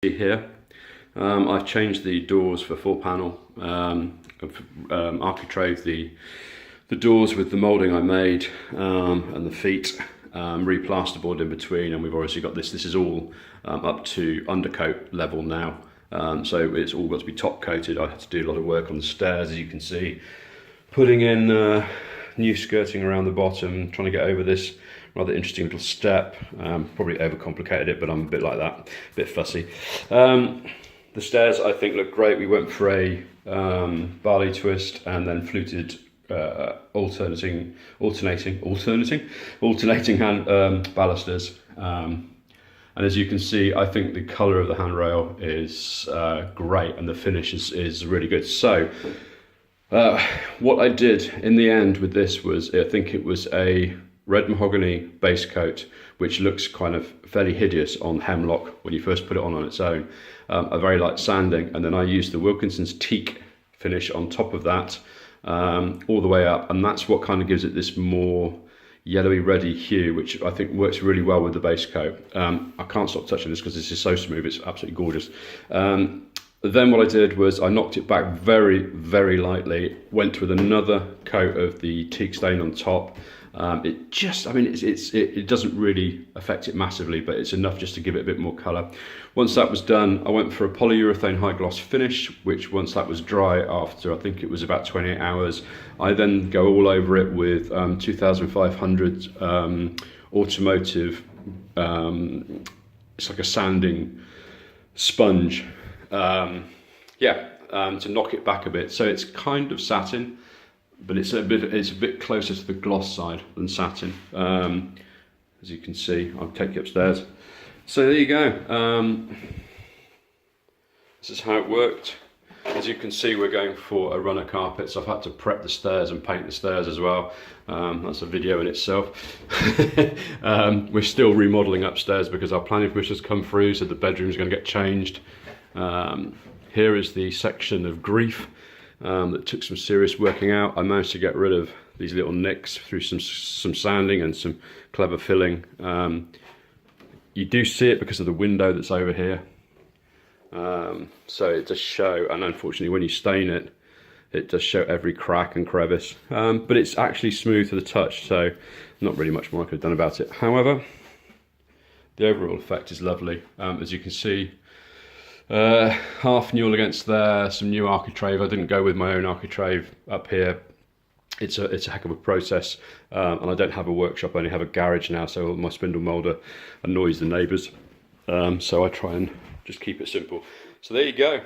Here I've changed the doors for 4-panel architrave, the doors with the moulding I made, and the feet, re-plasterboard in between, and we've obviously got this is all up to undercoat level now, so it's all got to be top coated. I had to do a lot of work on the stairs, as you can see, putting in new skirting around the bottom, trying to get over this rather interesting little step. Probably overcomplicated it, but I'm a bit like that, a bit fussy. The stairs I think look great. We went for a barley twist and then fluted alternating hand ballusters. And as you can see, I think the colour of the handrail is great, and the finish is really good. So what I did in the end with this was, I think it was a red mahogany base coat, which looks kind of fairly hideous on hemlock when you first put it on its own. A very light sanding, and then I used the Wilkinson's teak finish on top of that, all the way up, and that's what kind of gives it this more yellowy reddy hue, which I think works really well with the base coat. I can't stop touching this because this is so smooth, it's absolutely gorgeous. Then what I did was I knocked it back very, very lightly, went with another coat of the teak stain on top. It just, I mean, it doesn't really affect it massively, but it's enough just to give it a bit more colour. Once that was done, I went for a polyurethane high gloss finish, which once that was dry, after I think it was about 28 hours, I then go all over it with 2500 automotive, it's like a sanding sponge, to knock it back a bit. So it's kind of satin, but it's a bit closer to the gloss side than satin. As you can see, I'll take you upstairs. So there you go. This is how it worked. As you can see, we're going for a runner carpet, so I've had to prep the stairs and paint the stairs as well. That's a video in itself. We're still remodeling upstairs because our planning permission's come through, so the bedroom's going to get changed. Here is the section of grief that took some serious working out. I managed to get rid of these little nicks through some sanding and some clever filling. You do see it because of the window that's over here. So it does show, and unfortunately when you stain it, it does show every crack and crevice. But it's actually smooth to the touch, so not really much more I could have done about it. However, the overall effect is lovely. As you can see, half newel against there, some new architrave. I didn't go with my own architrave up here. It's a heck of a process, and I don't have a workshop, I only have a garage now, so my spindle moulder annoys the neighbours, so I try and just keep it simple. So there you go.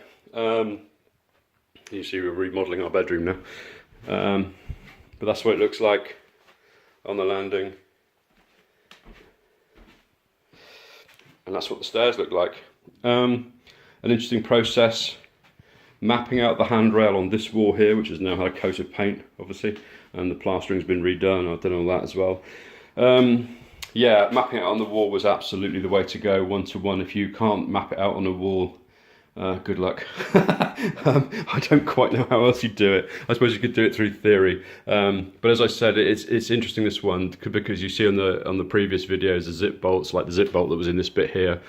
You see we're remodelling our bedroom now, but that's what it looks like on the landing, and that's what the stairs look like. An interesting process, mapping out the handrail on this wall here, which has now had a coat of paint, obviously, and the plastering's been redone. I've done all that as well. Yeah, mapping it on the wall was absolutely the way to go, one-to-one. If you can't map it out on a wall, good luck. I don't quite know how else you do it. I suppose you could do it through theory, but as I said, it's interesting, this one, because you see on the previous videos the zip bolts, like the zip bolt that was in this bit here.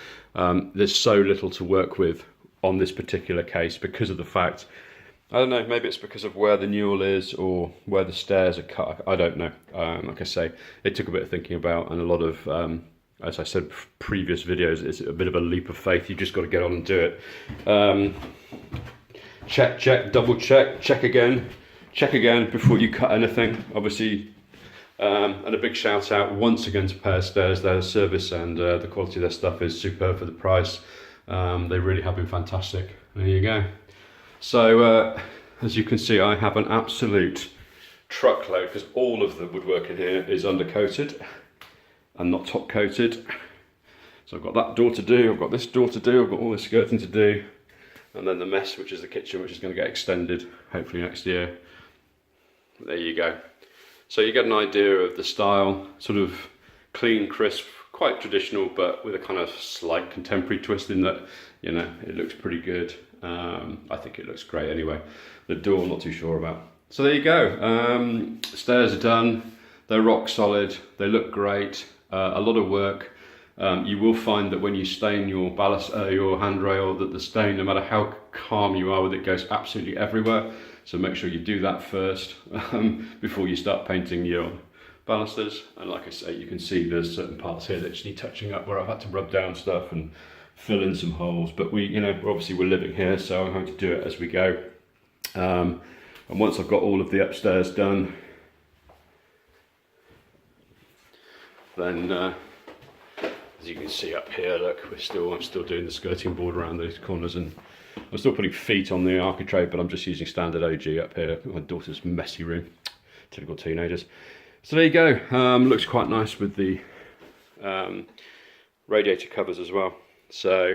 There's so little to work with on this particular case because of the fact, I don't know, maybe it's because of where the newel is or where the stairs are cut, I don't know. Like I say, it took a bit of thinking about, and a lot of, as I said, previous videos, it's a bit of a leap of faith. You've just got to get on and do it. Check, double check again before you cut anything, obviously. And a big shout out once again to Pear Stairs. Their service and the quality of their stuff is superb for the price. They really have been fantastic. There you go. So as you can see, I have an absolute truckload, because all of the woodwork in here is undercoated and not top coated. So I've got that door to do, I've got this door to do, I've got all this skirting to do, and then the mess, which is the kitchen, which is going to get extended hopefully next year. There you go. So you get an idea of the style, sort of clean, crisp, quite traditional, but with a kind of slight contemporary twist in that, you know, it looks pretty good. I think it looks great anyway. The door, I'm not too sure about. So there you go. Stairs are done. They're rock solid. They look great. A lot of work. You will find that when you stain your your handrail, that the stain, no matter how calm you are with it, goes absolutely everywhere. So make sure you do that first before you start painting your ballusters. And like I say, you can see there's certain parts here that just need touching up where I've had to rub down stuff and fill in some holes. But obviously we're living here, so I'm going to do it as we go. And once I've got all of the upstairs done, then as you can see up here, look, I'm still doing the skirting board around those corners, and I'm still putting feet on the architrave, but I'm just using standard OG up here. My daughter's messy room, typical teenagers. So there you go. Looks quite nice with the radiator covers as well. So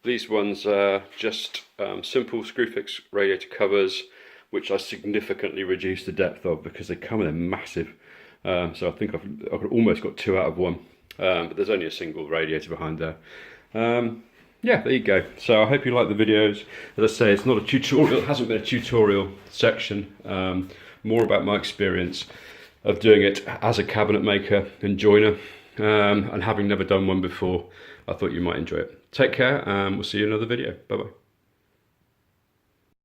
these ones are just simple screw fix radiator covers, which I significantly reduced the depth of because they come in a massive. So I think I've almost got 2 out of 1. But there's only a single radiator behind there. Yeah, there you go. So I hope you like the videos. As I say, it's not a tutorial, it hasn't been a tutorial section. More about my experience of doing it as a cabinet maker and joiner, and having never done one before, I thought you might enjoy it. Take care, and we'll see you in another video. Bye bye.